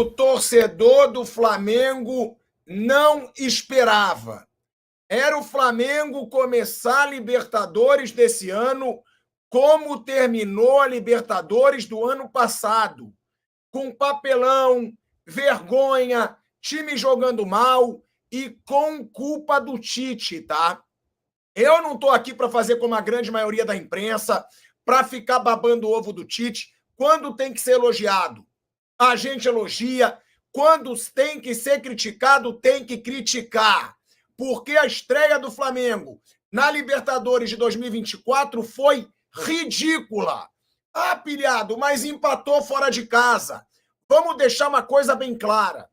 o torcedor do Flamengo não esperava. Era o Flamengo começar a Libertadores desse ano como terminou a Libertadores do ano passado, com papelão, vergonha, time jogando mal e com culpa do Tite, tá? Eu não estou aqui para fazer como a grande maioria da imprensa, para ficar babando o ovo do Tite. Quando tem que ser elogiado, a gente elogia. Quando tem que ser criticado, tem que criticar. Porque a estreia do Flamengo na Libertadores de 2024 foi ridícula. Ah, pilhado, mas empatou fora de casa. Vamos deixar uma coisa bem clara.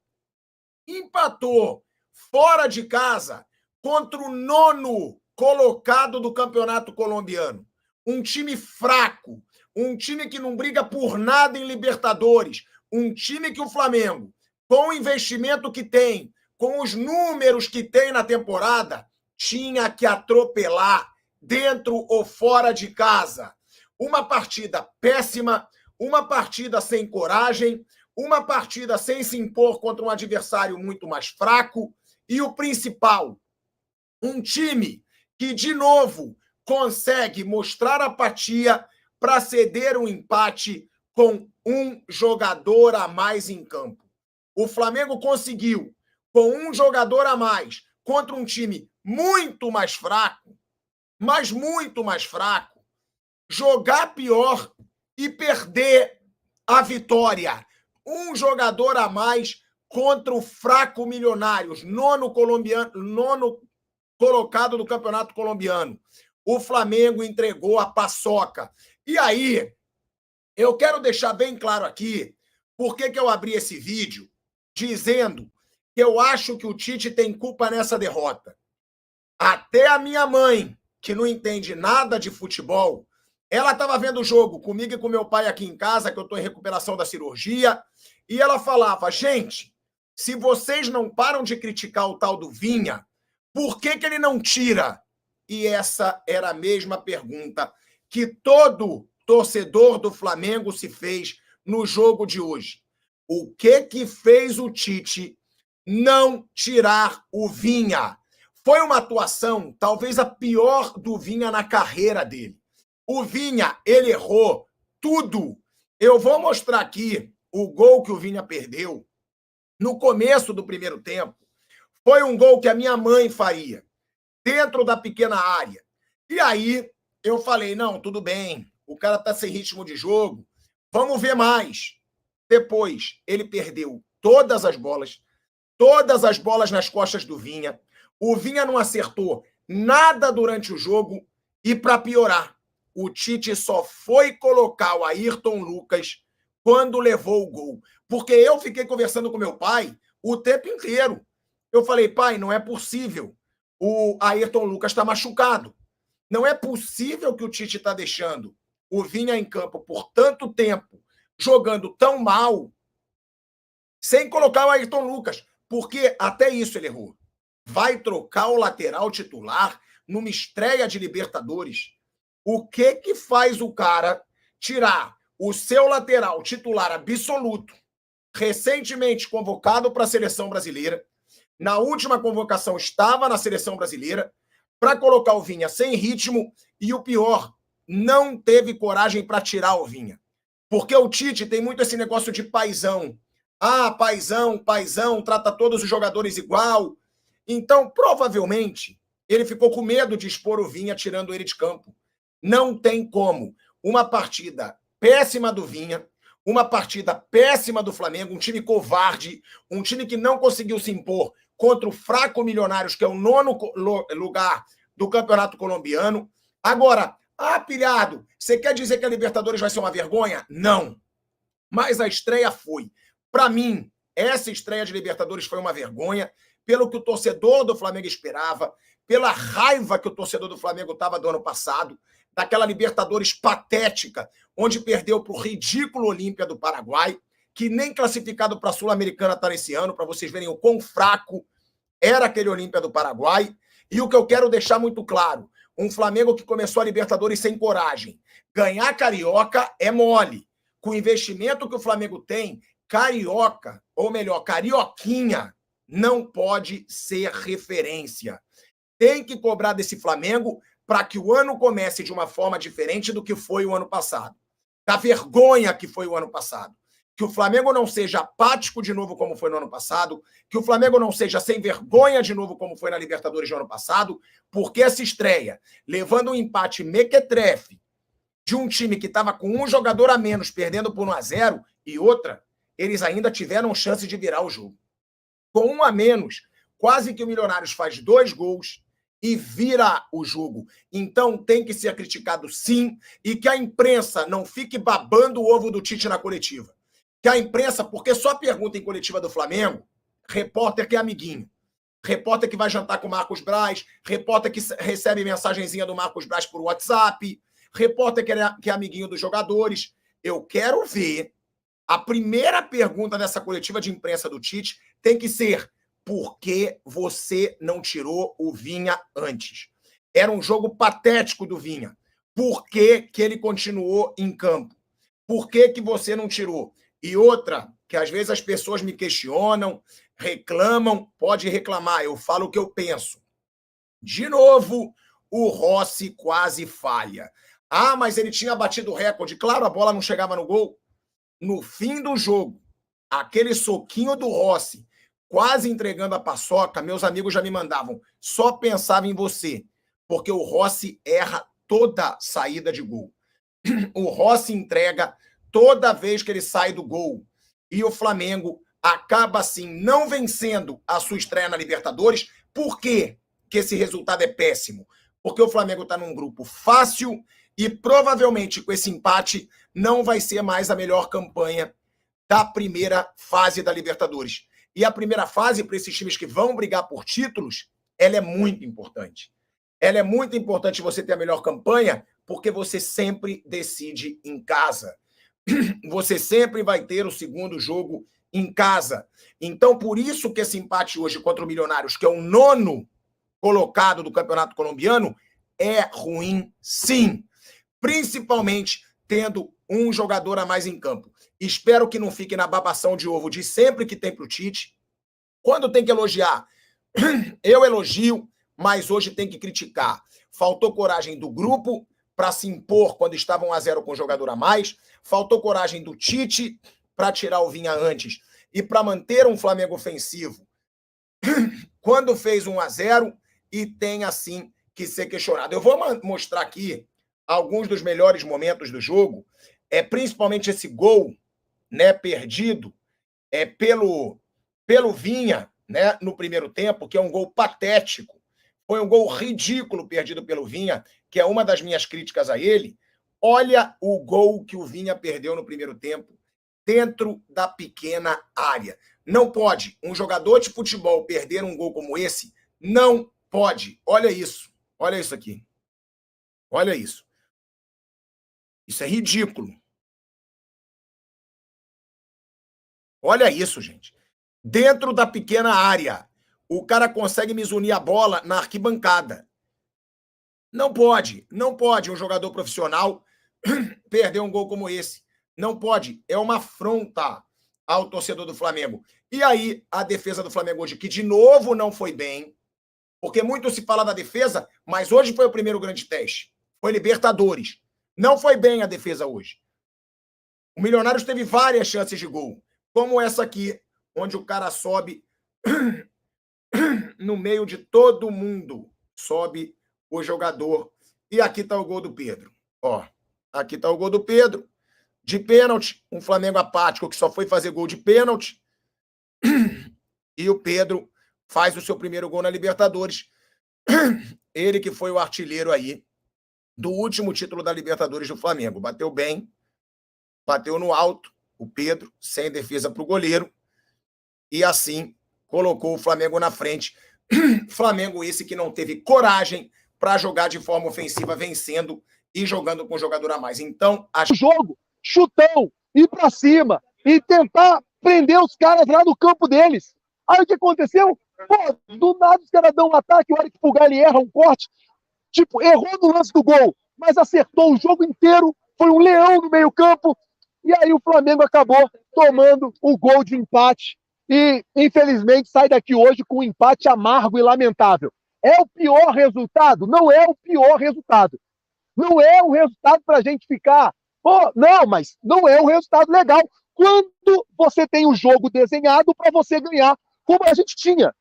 Empatou fora de casa contra o 9º colocado do Campeonato Colombiano. Um time fraco, um time que não briga por nada em Libertadores, um time que o Flamengo, com o investimento que tem, com os números que tem na temporada, tinha que atropelar dentro ou fora de casa. Uma partida péssima, uma partida sem coragem, uma partida sem se impor contra um adversário muito mais fraco e o principal, um time que, de novo, consegue mostrar apatia para ceder um empate com um jogador a mais em campo. O Flamengo conseguiu, com um jogador a mais, contra um time muito mais fraco, mas muito mais fraco, jogar pior e perder a vitória. Um jogador a mais contra o fraco Milionários, 9º colocado do Campeonato Colombiano. O Flamengo entregou a paçoca. E aí, eu quero deixar bem claro aqui por que eu abri esse vídeo dizendo que eu acho que o Tite tem culpa nessa derrota. Até a minha mãe, que não entende nada de futebol, ela estava vendo o jogo comigo e com meu pai aqui em casa, que eu estou em recuperação da cirurgia, e ela falava, gente, se vocês não param de criticar o tal do Vinha, por que ele não tira? E essa era a mesma pergunta que todo torcedor do Flamengo se fez no jogo de hoje. O que fez o Tite não tirar o Vinha? Foi uma atuação, talvez a pior do Vinha na carreira dele. O Vinha, ele errou tudo. Eu vou mostrar aqui o gol que o Vinha perdeu no começo do primeiro tempo. Foi um gol que a minha mãe faria, dentro da pequena área. E aí eu falei, não, tudo bem, o cara tá sem ritmo de jogo, vamos ver mais. Depois, ele perdeu todas as bolas nas costas do Vinha. O Vinha não acertou nada durante o jogo e, para piorar, o Tite só foi colocar o Ayrton Lucas quando levou o gol. Porque eu fiquei conversando com meu pai o tempo inteiro. Eu falei, pai, não é possível. O Ayrton Lucas está machucado. Não é possível que o Tite está deixando o Vinha em campo por tanto tempo, jogando tão mal, sem colocar o Ayrton Lucas. Porque até isso ele errou. Vai trocar o lateral titular numa estreia de Libertadores. O que faz o cara tirar o seu lateral titular absoluto, recentemente convocado para a seleção brasileira, na última convocação estava na seleção brasileira, para colocar o Vinha sem ritmo e o pior, não teve coragem para tirar o Vinha. Porque o Tite tem muito esse negócio de paizão. Ah, paizão, trata todos os jogadores igual. Então, provavelmente, ele ficou com medo de expor o Vinha tirando ele de campo. Não tem como. Uma partida péssima do Vinha, uma partida péssima do Flamengo, um time covarde, um time que não conseguiu se impor contra o fraco Milionários, que é o 9º lugar do Campeonato Colombiano. Agora, pilhado, você quer dizer que a Libertadores vai ser uma vergonha? Não. Mas a estreia foi. Para mim, essa estreia de Libertadores foi uma vergonha, pelo que o torcedor do Flamengo esperava, pela raiva que o torcedor do Flamengo estava do ano passado, daquela Libertadores patética, onde perdeu para o ridículo Olímpia do Paraguai, que nem classificado para a Sul-Americana está nesse ano, para vocês verem o quão fraco era aquele Olímpia do Paraguai. E o que eu quero deixar muito claro, um Flamengo que começou a Libertadores sem coragem. Ganhar Carioca é mole. Com o investimento que o Flamengo tem, Carioca, ou melhor, Carioquinha, não pode ser referência. Tem que cobrar desse Flamengo para que o ano comece de uma forma diferente do que foi o ano passado. Da vergonha que foi o ano passado. Que o Flamengo não seja apático de novo como foi no ano passado, que o Flamengo não seja sem vergonha de novo como foi na Libertadores do ano passado, porque essa estreia, levando um empate mequetrefe de um time que estava com um jogador a menos, perdendo por 1-0, e outra, eles ainda tiveram chance de virar o jogo. Com um a menos, quase que o Milionários faz 2 gols e vira o jogo. Então tem que ser criticado sim, e que a imprensa não fique babando o ovo do Tite na coletiva. Que a imprensa, porque só pergunta em coletiva do Flamengo, repórter que é amiguinho, repórter que vai jantar com o Marcos Braz, repórter que recebe mensagenzinha do Marcos Braz por WhatsApp, repórter que é amiguinho dos jogadores. Eu quero ver, a primeira pergunta dessa coletiva de imprensa do Tite tem que ser: por que você não tirou o Vinha antes? Era um jogo patético do Vinha. Por que que ele continuou em campo? Por que que você não tirou? E outra, que às vezes as pessoas me questionam, reclamam, pode reclamar, eu falo o que eu penso. De novo, o Rossi quase falha. Ah, mas ele tinha batido o recorde. Claro, a bola não chegava no gol. No fim do jogo, aquele soquinho do Rossi, quase entregando a paçoca, meus amigos já me mandavam, só pensava em você, porque o Rossi erra toda saída de gol. O Rossi entrega toda vez que ele sai do gol. E o Flamengo acaba, assim, não vencendo a sua estreia na Libertadores. Por quê que esse resultado é péssimo? Porque o Flamengo está num grupo fácil e provavelmente com esse empate não vai ser mais a melhor campanha da primeira fase da Libertadores. E a primeira fase, para esses times que vão brigar por títulos, ela é muito importante. Ela é muito importante você ter a melhor campanha, porque você sempre decide em casa. Você sempre vai ter o segundo jogo em casa. Então, por isso que esse empate hoje contra o Milionários, que é o 9º colocado do Campeonato Colombiano, é ruim, sim. Principalmente tendo um jogador a mais em campo. Espero que não fique na babação de ovo de sempre que tem para o Tite. Quando tem que elogiar, eu elogio, mas hoje tem que criticar. Faltou coragem do grupo para se impor quando estava 1-0 com o jogador a mais. Faltou coragem do Tite para tirar o Vinha antes e para manter um Flamengo ofensivo quando fez 1-0, e tem, assim, que ser questionado. Eu vou mostrar aqui alguns dos melhores momentos do jogo, principalmente esse gol, né, perdido pelo Vinha, né, no primeiro tempo, que é um gol patético. Foi um gol ridículo perdido pelo Vinha, que é uma das minhas críticas a ele. Olha o gol que o Vinha perdeu no primeiro tempo, dentro da pequena área. Não pode. Um jogador de futebol perder um gol como esse, não pode. Olha isso. Olha isso aqui. Olha isso. Isso é ridículo. Olha isso, gente. Dentro da pequena área, o cara consegue misunir a bola na arquibancada. Não pode. Não pode um jogador profissional perder um gol como esse. Não pode. É uma afronta ao torcedor do Flamengo. E aí, a defesa do Flamengo hoje, que de novo não foi bem, porque muito se fala da defesa, mas hoje foi o primeiro grande teste. Foi Libertadores. Não foi bem a defesa hoje. O Milionários teve várias chances de gol, como essa aqui, onde o cara sobe no meio de todo mundo. Sobe o jogador. E aqui está o gol do Pedro. Ó, aqui está o gol do Pedro. De pênalti, um Flamengo apático que só foi fazer gol de pênalti. E o Pedro faz o seu primeiro gol na Libertadores. Ele que foi o artilheiro aí do último título da Libertadores do Flamengo. Bateu bem, bateu no alto, o Pedro, sem defesa para o goleiro. E assim colocou o Flamengo na frente. Flamengo esse que não teve coragem para jogar de forma ofensiva, vencendo e jogando com o jogador a mais. Então, o jogo, chutão, ir para cima e tentar prender os caras lá no campo deles. Aí o que aconteceu? Pô, do nada os caras dão um ataque, a hora que o Gali erra um corte, tipo, errou no lance do gol, mas acertou o jogo inteiro, foi um leão no meio campo, E aí o Flamengo acabou tomando o gol de empate e, infelizmente, sai daqui hoje com um empate amargo e lamentável. É o pior resultado? Não é o pior resultado. Não é um resultado para a gente ficar... Pô, não, mas não é um resultado legal quando você tem o jogo desenhado para você ganhar, como a gente tinha.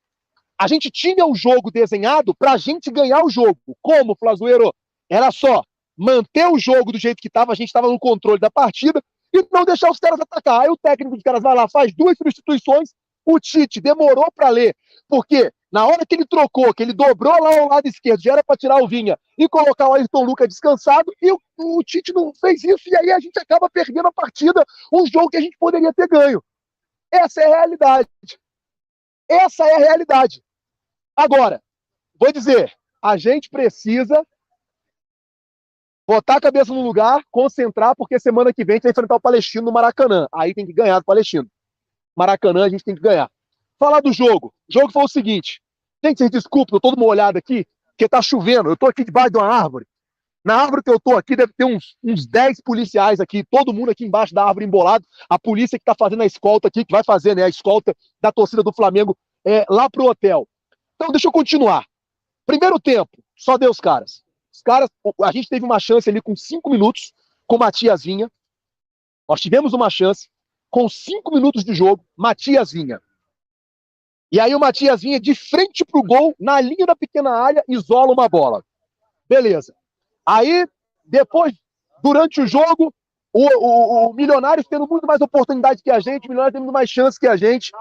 A gente tinha o jogo desenhado para a gente ganhar o jogo. Como, Flazueiro? Era só manter o jogo do jeito que estava, a gente estava no controle da partida e não deixar os caras atacar. Aí o técnico dos caras vai lá, faz 2 substituições, o Tite demorou para ler, porque na hora que ele trocou, que ele dobrou lá ao lado esquerdo, já era para tirar o Vinha e colocar o Ayrton Lucas descansado, e o Tite não fez isso, e aí a gente acaba perdendo a partida, um jogo que a gente poderia ter ganho. Essa é a realidade. Essa é a realidade. Agora, vou dizer, a gente precisa botar a cabeça no lugar, concentrar, porque semana que vem a gente vai enfrentar o Palestino no Maracanã. Aí tem que ganhar do Palestino. Maracanã a gente tem que ganhar. Falar do jogo. O jogo foi o seguinte. Gente, vocês desculpem, eu tô dando uma olhada aqui, porque tá chovendo. Eu tô aqui debaixo de uma árvore. Na árvore que eu tô aqui deve ter uns 10 policiais aqui, todo mundo aqui embaixo da árvore embolado. A polícia que tá fazendo a escolta aqui, que vai fazer, né, a escolta da torcida do Flamengo lá pro hotel. Então, deixa eu continuar. Primeiro tempo, só deu os caras. Os caras, a gente teve uma chance ali com 5 minutos, com o Matias Vinha. Nós tivemos uma chance com 5 minutos de jogo, Matias Vinha. E aí o Matias Vinha de frente pro gol, na linha da pequena área, isola uma bola. Beleza. Aí, depois, durante o jogo, o Milionários tendo muito mais oportunidade que a gente, o Milionários tendo mais chance que a gente.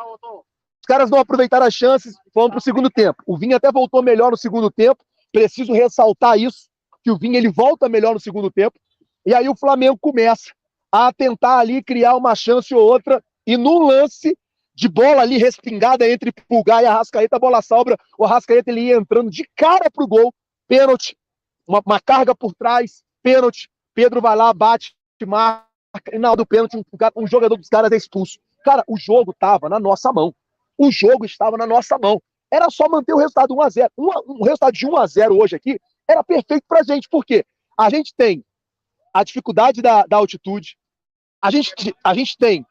Os caras não aproveitaram as chances, foram pro segundo tempo. O Vinha até voltou melhor no segundo tempo, preciso ressaltar isso, que o Vinha ele volta melhor no segundo tempo. E aí o Flamengo começa a tentar ali criar uma chance ou outra, e no lance de bola ali respingada entre Pulgar e Arrascaeta, a bola sobra, o Arrascaeta ele ia entrando de cara pro gol, pênalti, uma carga por trás, pênalti, Pedro vai lá, bate, marca, e na hora do pênalti um jogador dos caras é expulso. Cara, o jogo tava na nossa mão. O jogo estava na nossa mão. Era só manter o resultado 1-0. Um resultado de 1-0 hoje aqui era perfeito pra gente, porque a gente tem a dificuldade da altitude, a gente tem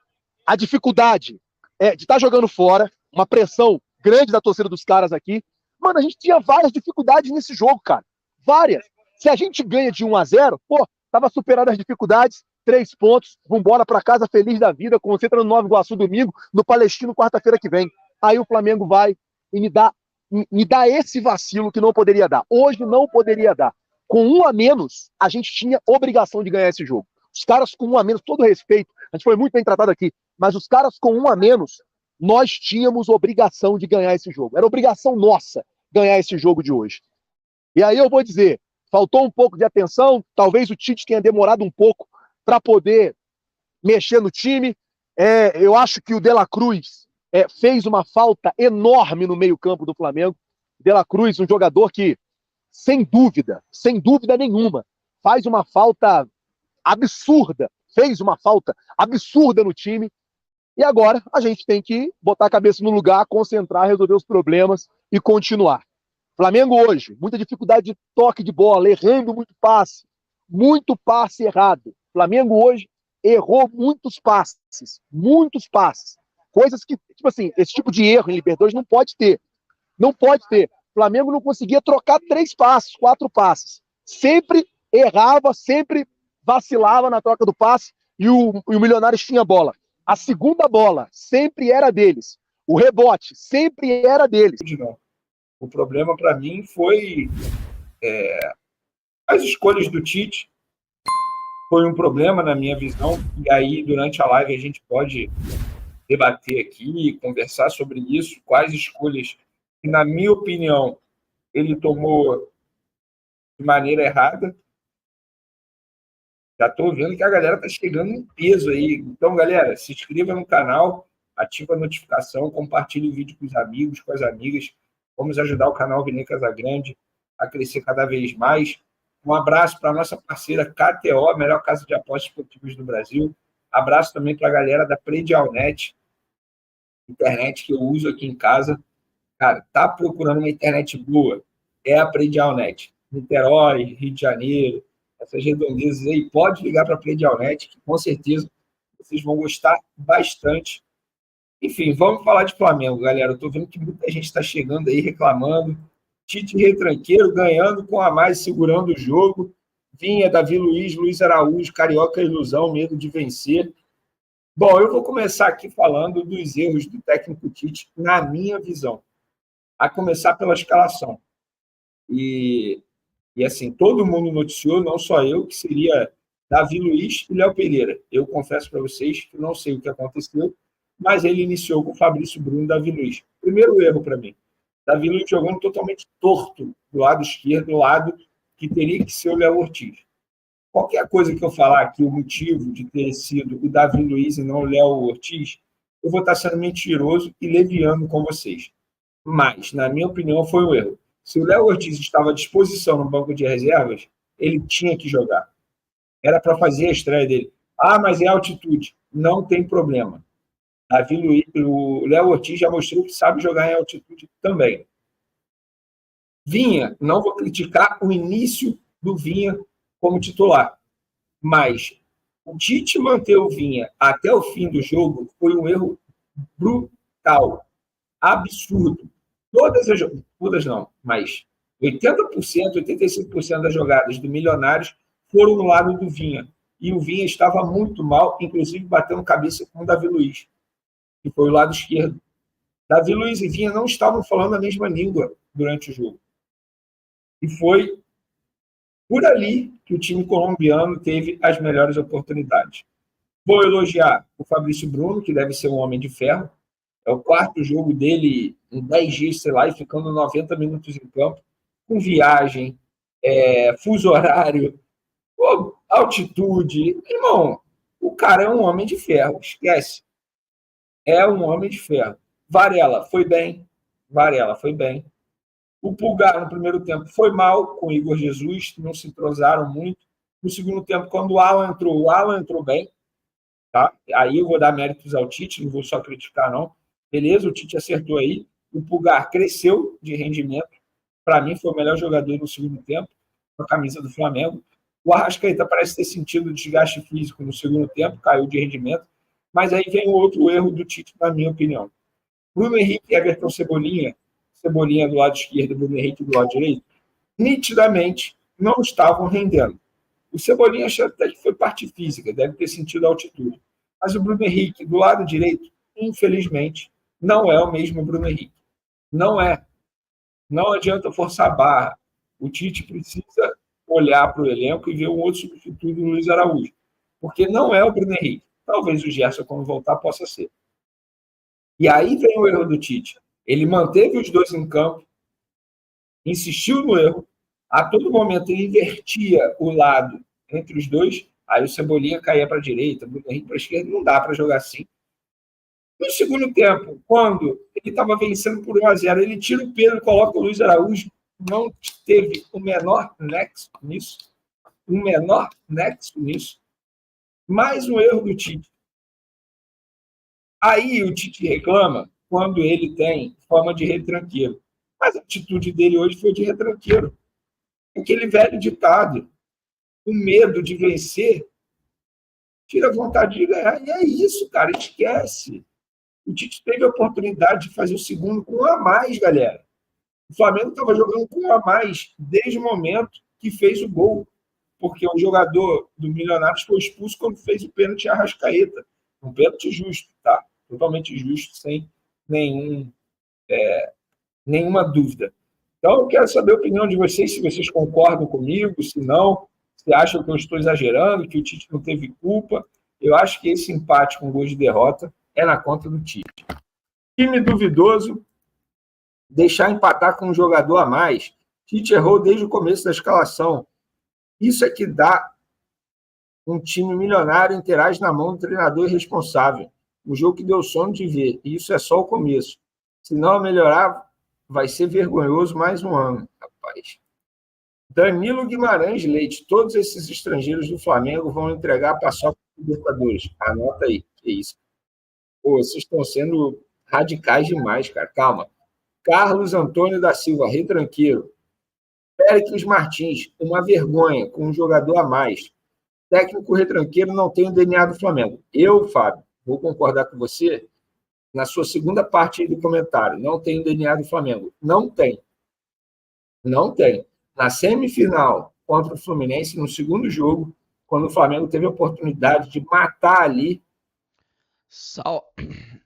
a dificuldade de estar jogando fora, uma pressão grande da torcida dos caras aqui. Mano, a gente tinha várias dificuldades nesse jogo, cara. Várias. Se a gente ganha de 1-0, pô, tava superado as dificuldades, 3 pontos, vambora pra casa feliz da vida, concentra no Nova Iguaçu domingo, no Palestino quarta-feira que vem. Aí o Flamengo vai e me dá esse vacilo que não poderia dar. Hoje não poderia dar. Com 1 a menos, a gente tinha obrigação de ganhar esse jogo. Os caras com 1 a menos, todo respeito, a gente foi muito bem tratado aqui, mas os caras com 1 a menos, nós tínhamos obrigação de ganhar esse jogo. Era obrigação nossa ganhar esse jogo de hoje. E aí eu vou dizer, faltou um pouco de atenção, talvez o Tite tenha demorado um pouco para poder mexer no time. Eu acho que o De La Cruz fez uma falta enorme no meio-campo do Flamengo. De La Cruz, um jogador que, sem dúvida nenhuma, faz uma falta absurda, fez uma falta absurda no time. E agora a gente tem que botar a cabeça no lugar, concentrar, resolver os problemas e continuar. Flamengo hoje, muita dificuldade de toque de bola, errando muito passe errado. Flamengo hoje errou muitos passes. Coisas que, tipo assim, esse tipo de erro em Libertadores não pode ter. Não pode ter. O Flamengo não conseguia trocar 3 passes, 4 passes. Sempre errava, sempre vacilava na troca do passe e o Milionários tinha a bola. A segunda bola sempre era deles. O rebote sempre era deles. Não. O problema para mim foi as escolhas do Tite. Foi um problema na minha visão. E aí, durante a live, a gente pode debater aqui, conversar sobre isso, quais escolhas que, na minha opinião, ele tomou de maneira errada. Já estou vendo que a galera está chegando em peso aí. Então, galera, se inscreva no canal, ativa a notificação, compartilhe o vídeo com os amigos, com as amigas. Vamos ajudar o canal Vene Casagrande a crescer cada vez mais. Um abraço para a nossa parceira KTO, a melhor casa de apostas esportivas do Brasil. Abraço também para a galera da Predialnet, internet que eu uso aqui em casa. Cara, tá procurando uma internet boa? É a Predialnet. Niterói, Rio de Janeiro, essas redondezas aí, pode ligar para a Predialnet, que com certeza Vocês vão gostar bastante. Enfim, vamos falar de Flamengo, galera. Eu tô vendo que muita gente está chegando aí reclamando. Tite retranqueiro, ganhando com a mais, segurando o jogo. Vinha Davi Luiz, Luiz Araújo, Carioca Ilusão, medo de vencer. Bom, eu vou começar aqui falando dos erros do técnico Tite, na minha visão. A começar pela escalação. E assim, todo mundo noticiou, não só eu, que seria Davi Luiz e Léo Pereira. Eu confesso para vocês que não sei o que aconteceu, mas ele iniciou com o Fabrício Bruno e Davi Luiz. Primeiro erro para mim. Davi Luiz jogando totalmente torto do lado esquerdo, do lado que teria que ser o Léo Ortiz. Qualquer coisa que eu falar aqui, o motivo de ter sido o Davi Luiz e não o Léo Ortiz, eu vou estar sendo mentiroso e leviano com vocês. Mas, na minha opinião, foi um erro. Se o Léo Ortiz estava à disposição no banco de reservas, ele tinha que jogar. Era para fazer a estreia dele. Ah, mas é altitude. Não tem problema. Davi Luiz, o Léo Ortiz já mostrou que sabe jogar em altitude também. Vinha, não vou criticar o início do Vinha como titular, mas o Tite manter o Vinha até o fim do jogo foi um erro brutal, absurdo. Todas não, mas 80%, 85% das jogadas do Milionários foram no lado do Vinha. E o Vinha estava muito mal, inclusive batendo cabeça com o Davi Luiz, que foi o lado esquerdo. Davi Luiz e Vinha não estavam falando a mesma língua durante o jogo. E foi por ali que o time colombiano teve as melhores oportunidades. Vou elogiar o Fabrício Bruno, que deve ser um homem de ferro. É o quarto jogo dele em 10 dias, sei lá, e ficando 90 minutos em campo, com viagem, fuso horário, altitude. Irmão, o cara é um homem de ferro, esquece. É um homem de ferro. Varela foi bem. O Pulgar, no primeiro tempo, foi mal com o Igor Jesus, não se entrosaram muito. No segundo tempo, quando o Alan entrou bem. Tá? Aí eu vou dar méritos ao Tite, não vou só criticar, não. Beleza, o Tite acertou aí. O Pulgar cresceu de rendimento. Para mim, foi o melhor jogador no segundo tempo, com a camisa do Flamengo. O Arrascaeta parece ter sentido desgaste físico no segundo tempo, caiu de rendimento. Mas aí vem o outro erro do Tite, na minha opinião. Bruno Henrique e Everton Cebolinha do lado esquerdo e Bruno Henrique do lado direito, nitidamente não estavam rendendo. O Cebolinha até que foi parte física, deve ter sentido a altitude. Mas o Bruno Henrique do lado direito, infelizmente, não é o mesmo Bruno Henrique. Não é. Não adianta forçar a barra. O Tite precisa olhar para o elenco e ver um outro substituto do Luiz Araújo. Porque não é o Bruno Henrique. Talvez o Gerson, quando voltar, possa ser. E aí vem o erro do Tite. Ele manteve os dois em campo, insistiu no erro, a todo momento ele invertia o lado entre os dois, aí o Cebolinha caía para a direita, o Bruno Henrique para a esquerda, não dá para jogar assim. No segundo tempo, quando ele estava vencendo por 1-0, ele tira o Pedro e coloca o Luiz Araújo, não teve o menor nexo nisso. Mais um erro do Tite. Aí o Tite reclama quando ele tem fama de retranqueiro. Mas a atitude dele hoje foi de retranqueiro. Aquele velho ditado, o medo de vencer tira a vontade de ganhar. E é isso, cara, esquece. O Tite teve a oportunidade de fazer o segundo com um a mais, galera. O Flamengo estava jogando com um a mais desde o momento que fez o gol. Porque o jogador do Milionários foi expulso quando fez o pênalti Arrascaeta. Um pênalti justo, tá? Totalmente justo, sem nenhuma dúvida. Então, eu quero saber a opinião de vocês, se vocês concordam comigo, se não, se acham que eu estou exagerando, que o Tite não teve culpa. Eu acho que esse empate com gols de derrota é na conta do Tite. Time duvidoso, deixar empatar com um jogador a mais. Tite errou desde o começo da escalação. Isso é que dá um time milionário interage na mão do treinador irresponsável. O jogo que deu sono de ver. E isso é só o começo. Se não melhorar, vai ser vergonhoso mais um ano, rapaz. Danilo Guimarães Leite. Todos esses estrangeiros do Flamengo vão entregar a paçoca para os Libertadores. Anota aí. Que isso. Pô, vocês estão sendo radicais demais, cara. Calma. Carlos Antônio da Silva, retranqueiro. Péricles Martins, uma vergonha, com um jogador a mais. técnico retranqueiro não tem o DNA do Flamengo. Eu, Fábio, vou concordar com você na sua segunda parte aí do comentário. Não tem o DNA do Flamengo. Não tem. Não tem. Na semifinal contra o Fluminense, no segundo jogo, quando o Flamengo teve a oportunidade de matar ali.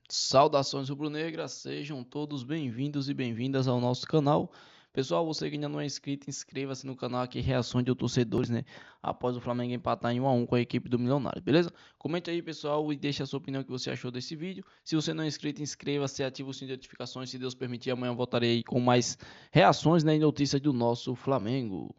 Saudações rubro-negras, sejam todos bem-vindos e bem-vindas ao nosso canal. Pessoal, você que ainda não é inscrito, inscreva-se no canal aqui, reações de torcedores, né? Após o Flamengo empatar em 1-1 com a equipe do Milionário, beleza? Comente aí, pessoal, e deixe a sua opinião, o que você achou desse vídeo. Se você não é inscrito, inscreva-se, ative o sininho de notificações. Se Deus permitir, amanhã eu voltarei com mais reações, né, e notícias do nosso Flamengo.